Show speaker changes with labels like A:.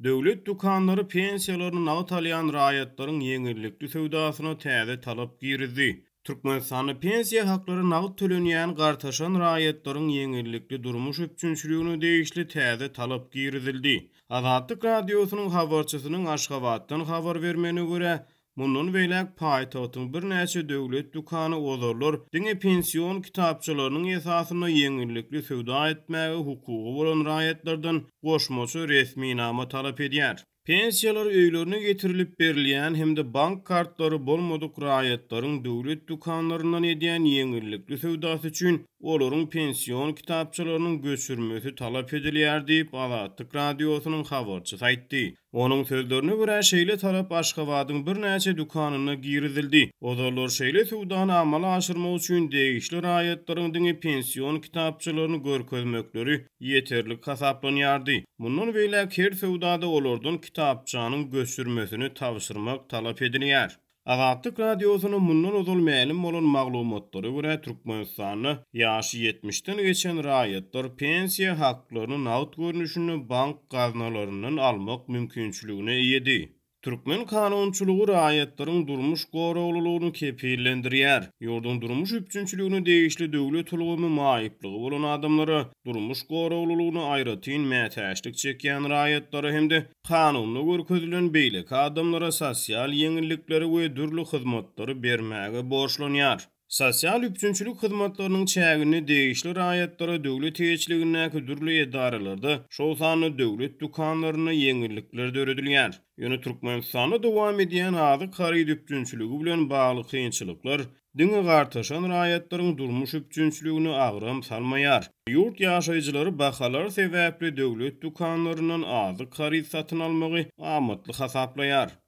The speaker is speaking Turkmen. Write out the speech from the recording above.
A: Döwlet dukanlary pensiýalaryny nagt alýan raýatlaryň ýeňillikli sowdasyna täze talap girdi. Türkmenistanda pensiýa haklary nagt tölenýän gartaşan raýatlaryň ýeňillikli durmuş üçinçiligine değişli täze talap girdildi. Azatlyk radiosynyň habarçysynyň Aşgabatdan habar bermegine görä, mundan beýlek paýtagtyň bir näçe döwlet dukany ozarlar diňe pensiýon kitapçylarynyň esasyna ýeňillikli sowda etmäge hukugy bolan raýatlardan goşmaçy resminama talap edýär. Pensiýalar öýlerine getirilip berilýän hemde bank kartlary bolmadyk raýatlaryň döwlet dukanlaryndan edýän ýeňillikli sowdasy üçin olaryň pensiýon kitapçylarynyň göçürmesi talap edilýär diýip Azatlyk radiosynyň habarçysy aýtdy. Onuň sözlerine görä şeýle talap Aşgabatyň bir näçe dukanyna girizildi. Ozarlar şeýle sowdany amala aşyrmak üçin degişli raýatlaryň diňe pensiýon kitapçylaryny görkezmekleri ýeterli hasaplanýardy. Mundan beýlek her sowdada olardan kitapçanyň göçürmesini tapşyrmak talap edilýär. Azatlyk radiosynyň mundan ozal mälim bolan maglumatlary görä Türkmenistanyň ýaşy 70-den geçen raýatlar pensiýa haklaryny nagt görnüşini bank gaznalaryndan almak mümkinçiligine ýedi. Türkmen kanunçylygy raýatlaryň durmuş goraglylygyny kepillendirýär. Ýurdun durmuş üçinçiligine değişli döwlet ulgumy maýyplygy bolan adamlara durmuş goraglylygyny aýratyn mätäçlik çekýän raýatlary hemde kanunly görkezilen beýleki adamlara sosial ýeňillikleri we dürli hyzmatlary bermäge borçlanýar. Sosial üçinçilik hyzmatlarynyň çägini değişli raýatlara döwlet eýetçiligindäki dürli edaralarda şol sany döwlet dukanlaryna ýeňillikler döredilýär. Ýöne Türkmenistanda dowam edýän azyk harydy üçinçiligi bilen bagly kynçylyklar diňe gartaşan raýatlaryň durmuş üçinçiligine agram salmaýar. Ýurt ýaşaýjylary bahalar sebäpli döwlet dukanlaryndan azyk harydy satyn almagy amatly hasaplaýar.